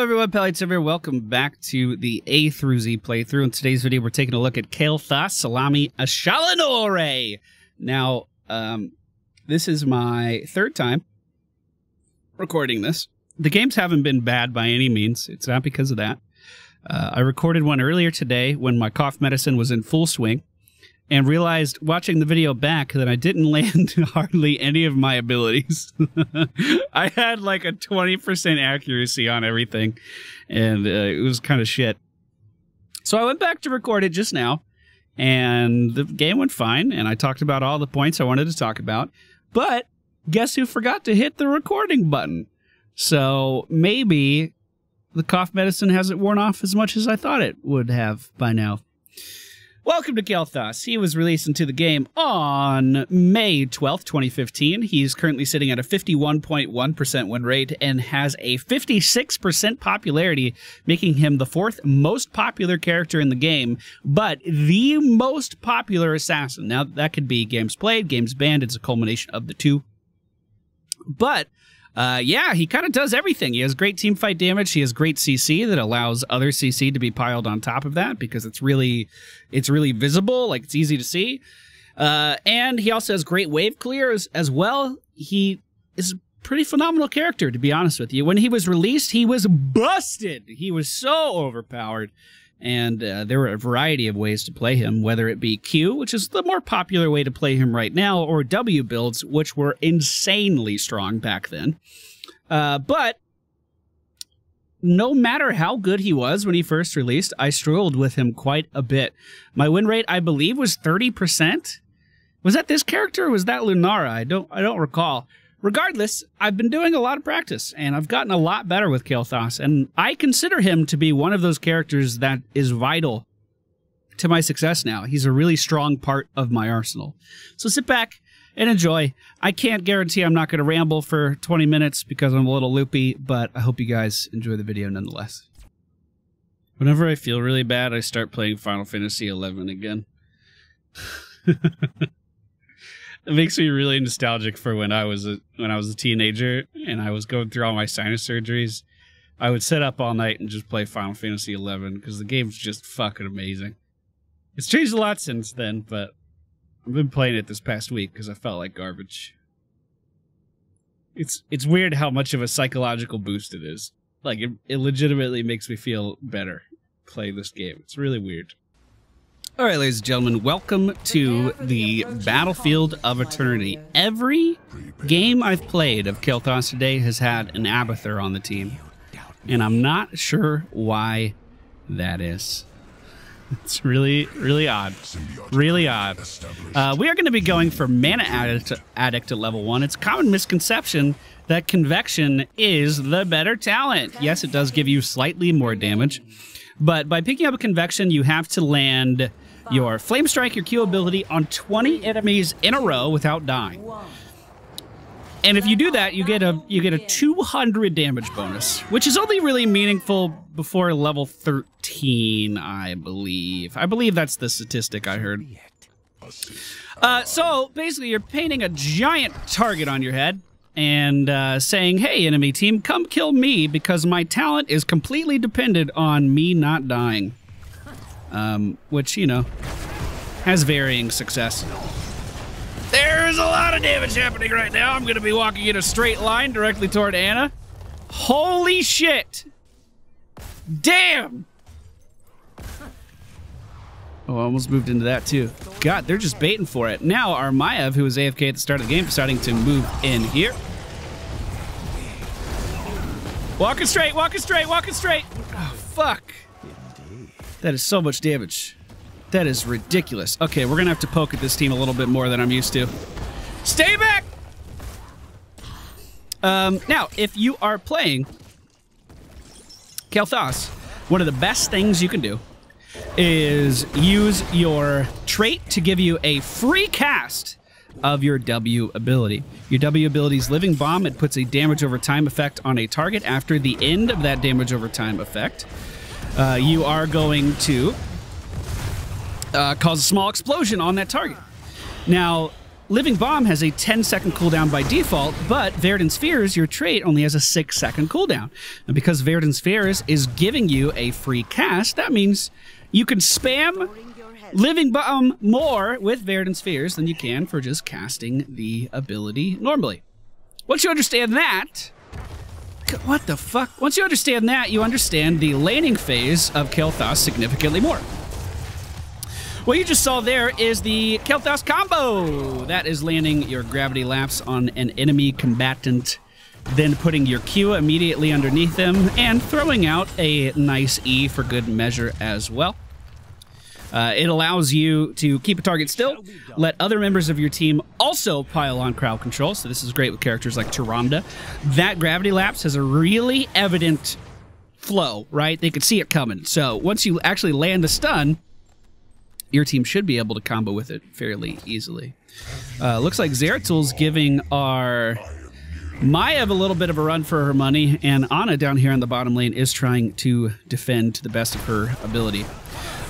Hello everyone, Pallytime here. Welcome back to the A through Z playthrough. In today's video, we're taking a look at Kael'thas Salami Ashalanore. Now, this is my third time recording this. The games haven't been bad by any means. It's not because of that. I recorded one earlier today when my cough medicine was in full swing, and realized watching the video back that I didn't land hardly any of my abilities. I had like a 20% accuracy on everything, and it was kind of shit. So I went back to record it just now, and the game went fine, and I talked about all the points I wanted to talk about, but guess who forgot to hit the recording button? So maybe the cough medicine hasn't worn off as much as I thought it would have by now. Welcome to Kael'thas. He was released into the game on May 12th, 2015. He's currently sitting at a 51.1% win rate and has a 56% popularity, making him the fourth most popular character in the game, but the most popular assassin. Now, that could be games played, games banned. It's a culmination of the two. But yeah, he kind of does everything. He has great team fight damage. He has great CC that allows other CC to be piled on top of that because it's really visible, like it's easy to see. And he also has great wave clears as well. He is a pretty phenomenal character, to be honest with you. When he was released, he was busted. He was so overpowered. And there were a variety of ways to play him, whether it be Q, which is the more popular way to play him right now, or W builds, which were insanely strong back then. But no matter how good he was when he first released, I struggled with him quite a bit. My win rate, I believe, was 30%. Was that this character or was that Lunara? I don't recall. Regardless, I've been doing a lot of practice, and I've gotten a lot better with Kael'thas, and I consider him to be one of those characters that is vital to my success now. He's a really strong part of my arsenal. So sit back and enjoy. I can't guarantee I'm not going to ramble for 20 minutes because I'm a little loopy, but I hope you guys enjoy the video nonetheless. Whenever I feel really bad, I start playing Final Fantasy XI again. It makes me really nostalgic for when I was a teenager and I was going through all my sinus surgeries. I would sit up all night and just play Final Fantasy XI because the game's just fucking amazing. It's changed a lot since then, but I've been playing it this past week because I felt like garbage. It's weird how much of a psychological boost it is. Like, it legitimately makes me feel better playing this game. It's really weird. All right, ladies and gentlemen, welcome to the Battlefield of Eternity. Every game I've played of Kael'thas today has had an Abathur on the team, and I'm not sure why that is. It's really, really odd. Really odd. We are going to be going for Mana Addict at level 1. It's a common misconception that Convection is the better talent. Yes, it does give you slightly more damage, but by picking up a Convection, you have to land your Flame Strike, your Q ability, on 20 enemies in a row without dying. And if you do that, you get a 200 damage bonus, which is only really meaningful before level 13, I believe. I believe that's the statistic I heard. So basically, you're painting a giant target on your head and saying, "Hey, enemy team, come kill me because my talent is completely dependent on me not dying." Which, you know, has varying success. There's a lot of damage happening right now. I'm going to be walking in a straight line directly toward Anna. Holy shit! Damn! Oh, I almost moved into that too. God, they're just baiting for it. Now, our Maiev, who was AFK at the start of the game, deciding to move in here. Walking straight, walking straight, walking straight! Oh, fuck. That is so much damage. That is ridiculous. Okay, we're gonna have to poke at this team a little bit more than I'm used to. Stay back! Now, if you are playing Kael'thas, one of the best things you can do is use your trait to give you a free cast of your W ability. Your W ability's Living Bomb. It puts a damage over time effect on a target. After the end of that damage over time effect, you are going to cause a small explosion on that target. Now, Living Bomb has a 10-second cooldown by default, but Verdant Spheres, your trait, only has a 6-second cooldown. And because Verdant Spheres is giving you a free cast, that means you can spam Living Bomb more with Verdant Spheres than you can for just casting the ability normally. Once you understand that... What the fuck? Once you understand that, you understand the laning phase of Kael'thas significantly more. What you just saw there is the Kael'thas combo. That is landing your gravity lapse on an enemy combatant, then putting your Q immediately underneath them, and throwing out a nice E for good measure as well. It allows you to keep a target still, let other members of your team also pile on crowd control, so this is great with characters like Tyrande. That gravity lapse has a really evident flow, right? They could see it coming. So once you actually land a stun, your team should be able to combo with it fairly easily. Looks like Zeratil's giving our Maiev a little bit of a run for her money, and Ana down here in the bottom lane is trying to defend to the best of her ability.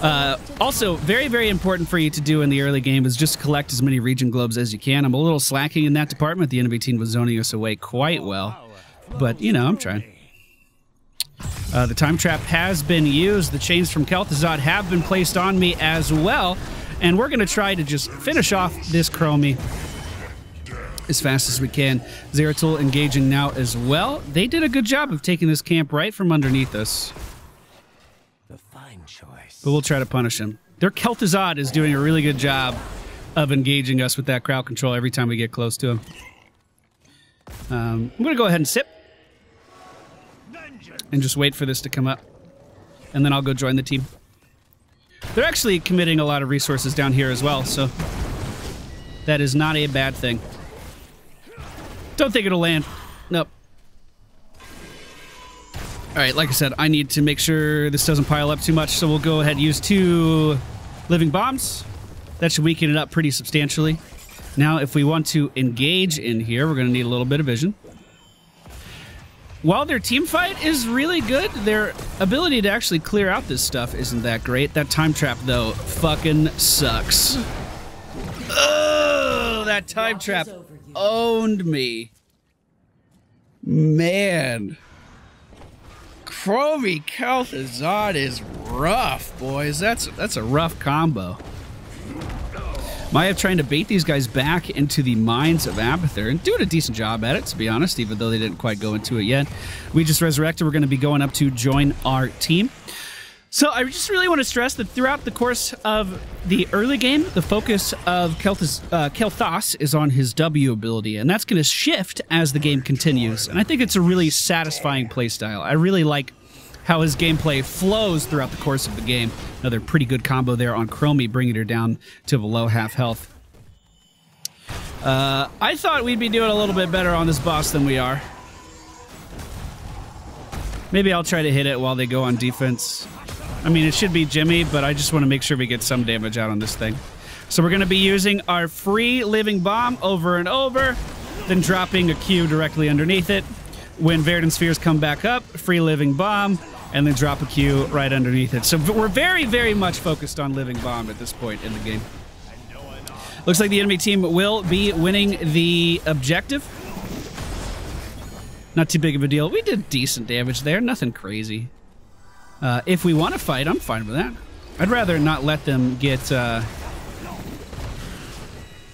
Also, very, very important for you to do in the early game is just collect as many region globes as you can. I'm a little slacking in that department. The enemy team was zoning us away quite well, but, you know, I'm trying. The time trap has been used. The chains from Kael'thas have been placed on me as well, and we're going to try to just finish off this Chromie as fast as we can. Zeratil engaging now as well. They did a good job of taking this camp right from underneath us. But we'll try to punish him. Their Kael'thas is doing a really good job of engaging us with that crowd control every time we get close to him. I'm going to go ahead and sip. And just wait for this to come up. And then I'll go join the team. They're actually committing a lot of resources down here as well, so that is not a bad thing. Don't think it'll land. Nope. Alright, like I said, I need to make sure this doesn't pile up too much, so we'll go ahead and use 2 living bombs. That should weaken it up pretty substantially. Now, if we want to engage in here, we're going to need a little bit of vision. While their team fight is really good, their ability to actually clear out this stuff isn't that great. That time trap, though, fucking sucks. Oh, that time trap owned me. Man. Chromie Kael'thas is rough, boys. That's a rough combo. Maiev trying to bait these guys back into the mines of Abathur and doing a decent job at it, to be honest, even though they didn't quite go into it yet. We just resurrected. We're going to be going up to join our team. So I just really want to stress that throughout the course of the early game, the focus of Kael'thas is on his W ability, and that's going to shift as the game continues. And I think it's a really satisfying playstyle. I really like how his gameplay flows throughout the course of the game. Another pretty good combo there on Chromie, bringing her down to below half health. I thought we'd be doing a little bit better on this boss than we are. Maybe I'll try to hit it while they go on defense. I mean, it should be Jimmy, but I just want to make sure we get some damage out on this thing. So we're going to be using our free living bomb over and over, then dropping a Q directly underneath it. When Verdant Spheres come back up, free living bomb, and then drop a Q right underneath it. So we're very, very much focused on living bomb at this point in the game. Looks like the enemy team will be winning the objective. Not too big of a deal. We did decent damage there, nothing crazy. If we want to fight, I'm fine with that. I'd rather not let them get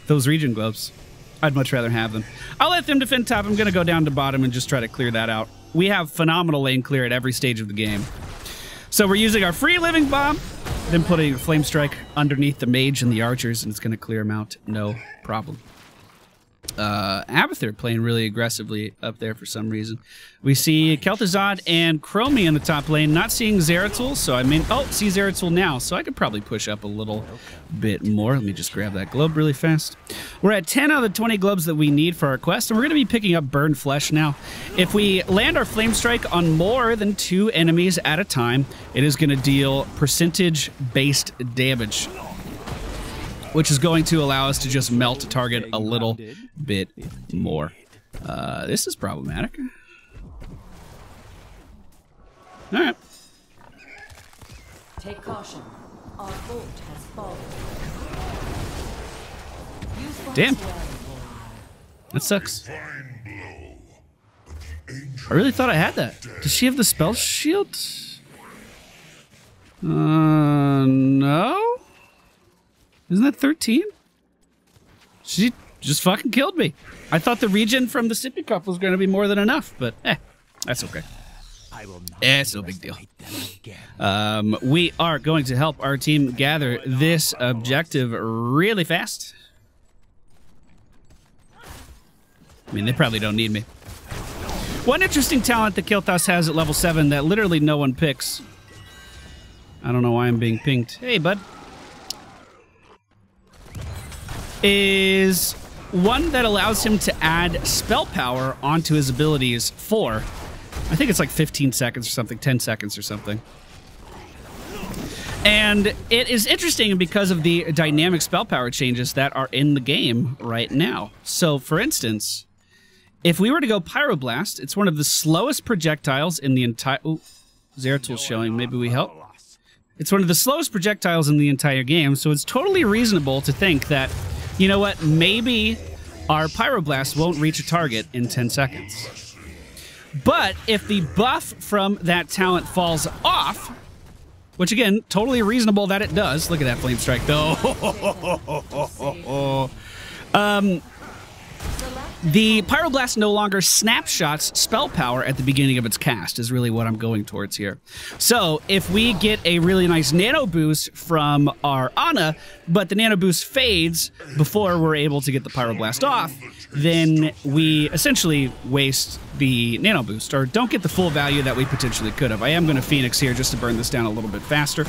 those region globes. I'd much rather have them. I'll let them defend top. I'm going to go down to bottom and just try to clear that out. We have phenomenal lane clear at every stage of the game. So we're using our free living bomb, then putting a flame strike underneath the mage and the archers, and it's going to clear them out. No problem. Abathur playing really aggressively up there for some reason. We see Kael'thas and Chromie in the top lane, not seeing Zeratil, so I mean, oh, see Zeratil now, so I could probably push up a little bit more. Let me just grab that globe really fast. We're at 10 out of the 20 globes that we need for our quest, and we're going to be picking up Burned Flesh now. If we land our Flame Strike on more than 2 enemies at a time, it is going to deal percentage-based damage, which is going to allow us to just melt a target a little bit more. This is problematic. All right. Take caution. Our boat has fallen. Damn. That sucks. I really thought I had that. Does she have the spell shield? No? Isn't that 13? She just fucking killed me. I thought the regen from the sippy cup was going to be more than enough, but that's okay. It's no big deal. We are going to help our team gather this objective really fast. I mean, they probably don't need me. One interesting talent that Kael'thas has at level 7 that literally no one picks. I don't know why I'm being pinged. Hey, bud. Is one that allows him to add spell power onto his abilities for, I think it's like 15 seconds or something, 10 seconds or something. And it is interesting because of the dynamic spell power changes that are in the game right now. So, for instance, if we were to go Pyroblast, it's one of the slowest projectiles in the entire... Ooh, Zeratul showing. Maybe we help? It's one of the slowest projectiles in the entire game, so it's totally reasonable to think that, you know what, maybe our Pyroblast won't reach a target in 10 seconds. But if the buff from that talent falls off, which again, totally reasonable that it does. Look at that Flame Strike, though. The Pyroblast no longer snapshots spell power at the beginning of its cast is really what I'm going towards here. So if we get a really nice nano boost from our Ana, but the nano boost fades before we're able to get the Pyroblast off, then we essentially waste the nano boost or don't get the full value that we potentially could have. I am going to Phoenix here just to burn this down a little bit faster.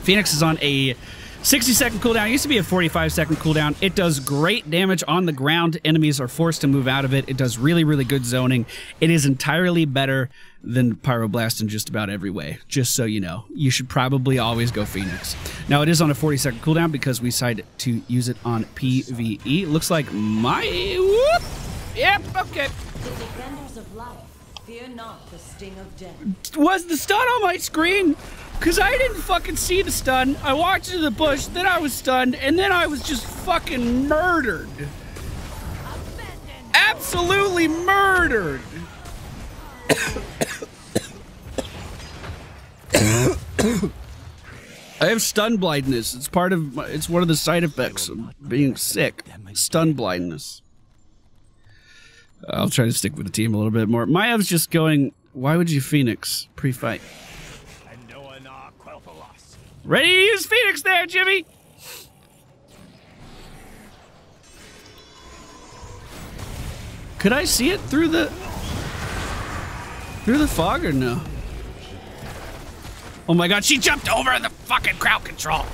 Phoenix is on a 60-second cooldown. It used to be a 45-second cooldown. It does great damage on the ground. Enemies are forced to move out of it. It does really, really good zoning. It is entirely better than Pyroblast in just about every way, just so you know. You should probably always go Phoenix. Now, it is on a 40-second cooldown because we decided to use it on PvE. Looks like my... Whoop! Yep, okay. The defenders of life fear not the sting of death. Was the stun on my screen? Because I didn't fucking see the stun. I walked into the bush, then I was stunned, and then I was just fucking murdered. Absolutely murdered. I have stun blindness. It's part of it's one of the side effects of being sick. Stun blindness. I'll try to stick with the team a little bit more. Maya's just going, why would you Phoenix pre-fight? Ready to use Phoenix there, Jimmy! Could I see it through the fog or no? Oh my god, she jumped over the fucking crowd control!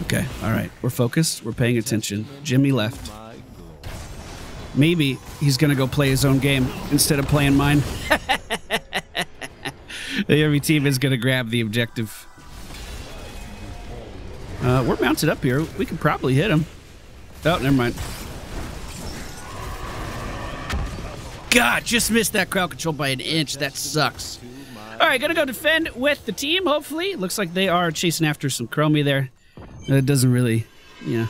Okay, alright. We're focused. We're paying attention. Jimmy left. Maybe he's gonna go play his own game instead of playing mine. The enemy team is going to grab the objective. We're mounted up here. We could probably hit him. Oh, never mind. God, just missed that crowd control by an inch. That sucks. All right, going to go defend with the team, hopefully. Looks like they are chasing after some chromie there. It doesn't really, you know,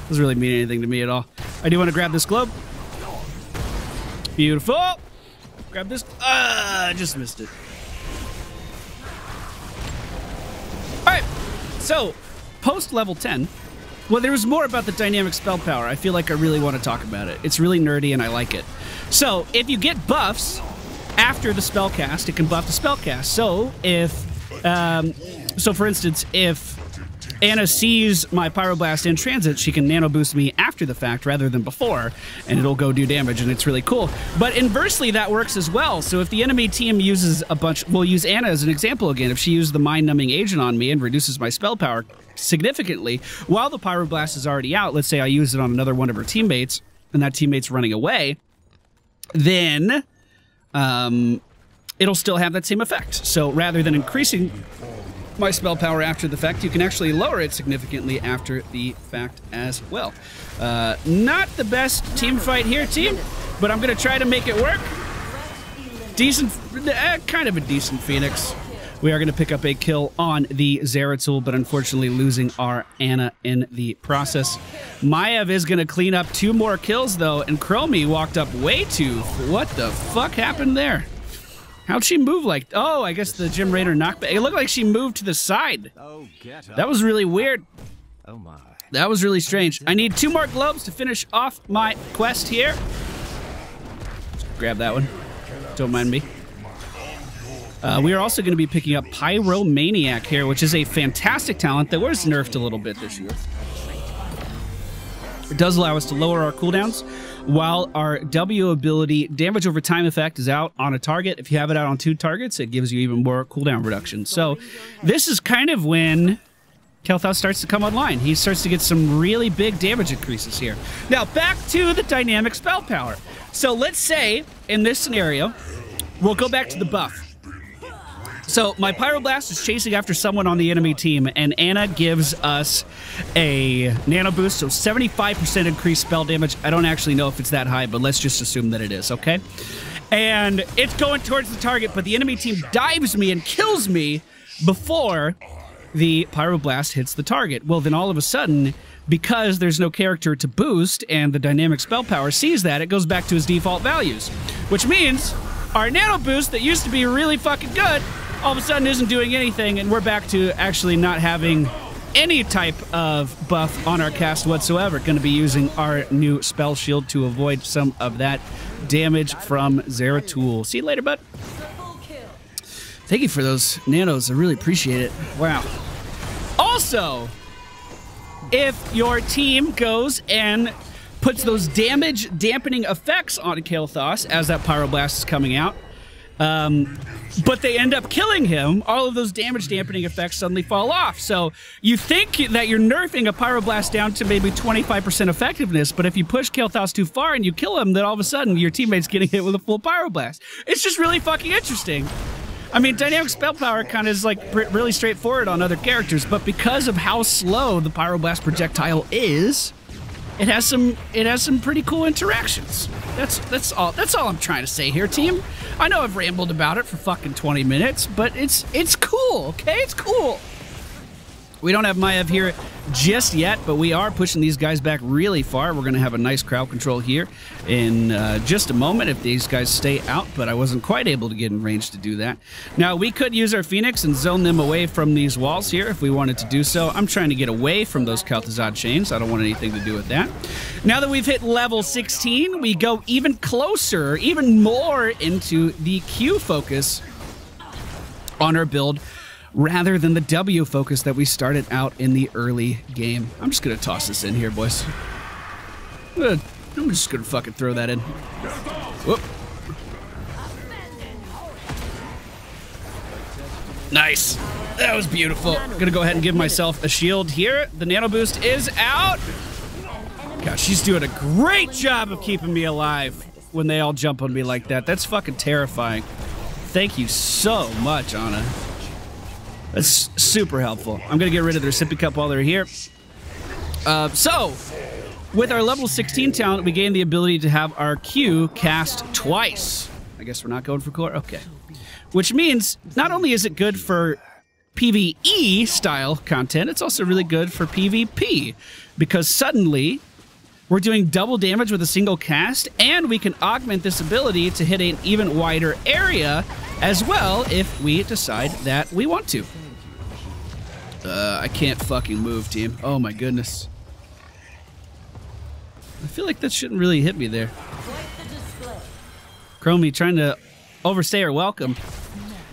doesn't really mean anything to me at all. I do want to grab this globe. Beautiful. Grab this. I just missed it. Alright, so, post level 10, well, there was more about the dynamic spell power. I feel like I really want to talk about it. It's really nerdy and I like it. So, if you get buffs after the spell cast, it can buff the spell cast. So, if, so for instance, if Ana sees my Pyroblast in transit, she can nano boost me after the fact rather than before, and it'll go do damage, and it's really cool. But inversely, that works as well. So if the enemy team uses a bunch, we'll use Ana as an example again. If she uses the mind-numbing agent on me and reduces my spell power significantly, while the Pyroblast is already out, let's say I use it on another one of her teammates, and that teammate's running away, then it'll still have that same effect. So rather than increasing my spell power after the fact, you can actually lower it significantly after the fact as well. Not the best team fight here, team, but I'm going to try to make it work. Decent, kind of a decent Phoenix. We are going to pick up a kill on the Zeratul, but unfortunately losing our Ana in the process. Maev is going to clean up 2 more kills, though, and Chromie walked up way too. What the fuck happened there? How'd she move like... Oh, I guess the Gym Raider knockback. It looked like she moved to the side. That was really weird. Oh my. That was really strange. I need 2 more globes to finish off my quest here. Grab that one. Don't mind me. We are also going to be picking up Pyromaniac here, which is a fantastic talent that was nerfed a little bit this year. It does allow us to lower our cooldowns, while our W ability damage over time effect is out on a target. If you have it out on 2 targets, it gives you even more cooldown reduction. So this is kind of when Kael'thas starts to come online. He starts to get some really big damage increases here. Now, back to the dynamic spell power. So let's say, in this scenario, we'll go back to the buff. So my Pyroblast is chasing after someone on the enemy team, and Ana gives us a nano boost, so 75% increased spell damage. I don't actually know if it's that high, but let's just assume that it is, okay? And it's going towards the target, but the enemy team dives me and kills me before the Pyroblast hits the target. Well, then all of a sudden, because there's no character to boost and the dynamic spell power sees that, it goes back to its default values, which means our nano boost that used to be really fucking good all of a sudden isn't doing anything, and we're back to actually not having any type of buff on our cast whatsoever. Going to be using our new spell shield to avoid some of that damage from Zeratul. See you later, bud. Thank you for those nanos. I really appreciate it. Wow. Also, if your team goes and puts those damage dampening effects on Kael'thas as that Pyroblast is coming out, but they end up killing him, all of those damage dampening effects suddenly fall off. So you think that you're nerfing a Pyroblast down to maybe 25% effectiveness, but if you push Kael'thas too far and you kill him, then all of a sudden your teammate's getting hit with a full Pyroblast. It's just really fucking interesting. I mean, dynamic spell power kind of is like really straightforward on other characters, but because of how slow the Pyroblast projectile is, it has some pretty cool interactions. That's all I'm trying to say here, team. I know I've rambled about it for fucking 20 minutes, but it's cool, okay? It's cool. We don't have Maev here just yet, but we are pushing these guys back really far. We're going to have a nice crowd control here in just a moment if these guys stay out, but I wasn't quite able to get in range to do that. Now, we could use our Phoenix and zone them away from these walls here if we wanted to do so. I'm trying to get away from those Kael'thas chains. I don't want anything to do with that. Now that we've hit level 16, we go even closer, even more into the Q focus on our build, rather than the W focus that we started out in the early game. I'm just going to toss this in here, boys. I'm just going to fucking throw that in. Whoop. Nice. That was beautiful. I'm going to go ahead and give myself a shield here. The nano boost is out. God, she's doing a great job of keeping me alive when they all jump on me like that. That's fucking terrifying. Thank you so much, Ana. That's super helpful. I'm going to get rid of their sippy cup while they're here. So, with our level 16 talent, we gain the ability to have our Q cast twice. I guess we're not going for core? Okay. Which means, not only is it good for PvE style content, it's also really good for PvP. Because suddenly, we're doing double damage with a single cast, and we can augment this ability to hit an even wider area as well if we decide that we want to. I can't fucking move, team. Oh my goodness. I feel like that shouldn't really hit me there. Chromie trying to overstay her welcome.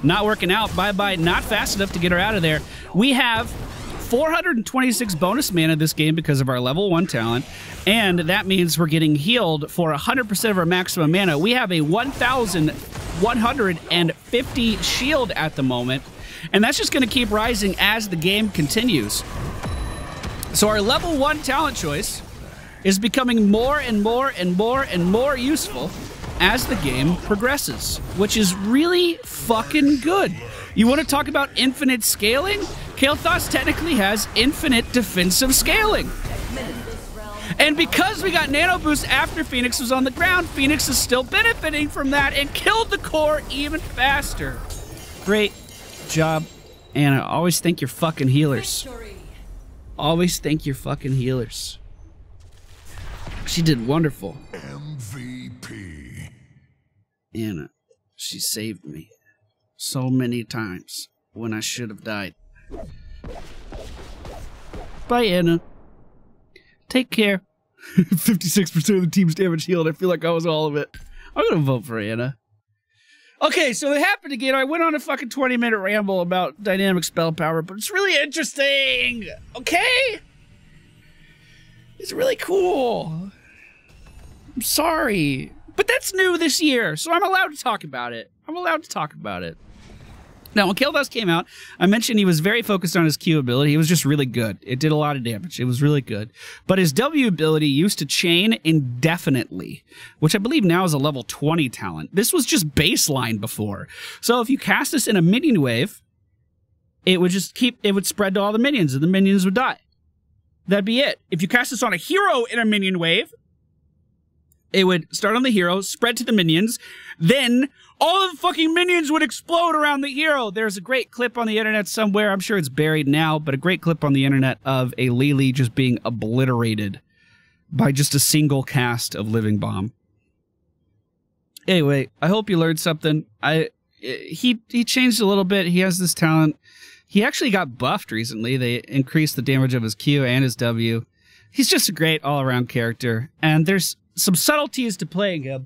Not working out. Bye-bye. Not fast enough to get her out of there. We have 426 bonus mana this game because of our level 1 talent, and that means we're getting healed for 100% of our maximum mana. We have a 1,150 shield at the moment, and that's just going to keep rising as the game continues. So our level 1 talent choice is becoming more and more and more and more useful as the game progresses, which is really fucking good. You want to talk about infinite scaling? Kael'thas technically has infinite defensive scaling. And because we got nano boost after Phoenix was on the ground, Phoenix is still benefiting from that and killed the core even faster. Great job. Anna, always thank your fucking healers. Victory. Always thank your fucking healers. She did wonderful. MVP. Anna, she saved me so many times when I should have died. Bye, Anna. Take care. 56% of the team's damage healed. I feel like I was all of it. I'm gonna vote for Anna. Okay, so it happened again. I went on a fucking 20-minute ramble about dynamic spell power, but it's really interesting. Okay? It's really cool. I'm sorry. But that's new this year, so I'm allowed to talk about it. Now, when Kael'thas came out, I mentioned he was very focused on his Q ability. He was just really good. It did a lot of damage. It was really good. But his W ability used to chain indefinitely, which I believe now is a level 20 talent. This was just baseline before. So if you cast this in a minion wave, it would just it would spread to all the minions, and the minions would die. That'd be it. If you cast this on a hero in a minion wave, it would start on the hero, spread to the minions, then all of the fucking minions would explode around the hero. There's a great clip on the internet somewhere, I'm sure it's buried now, but a great clip on the internet of a Lily just being obliterated by just a single cast of Living Bomb. Anyway, I hope you learned something. He changed a little bit. He has this talent. He actually got buffed recently. They increased the damage of his Q and his W. He's just a great all-around character, and there's some subtleties to playing him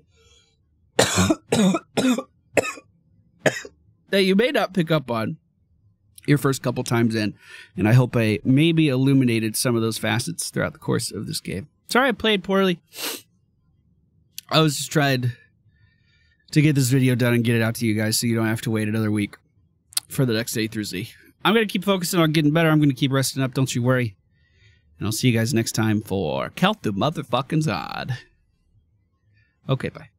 that you may not pick up on your first couple times in, and I hope I maybe illuminated some of those facets throughout the course of this game. Sorry I played poorly. I was just trying to get this video done and get it out to you guys so you don't have to wait another week for the next A through Z. I'm going to keep focusing on getting better. I'm going to keep resting up, don't you worry. And I'll see you guys next time for Kael'thas motherfucking Zod. Okay, bye.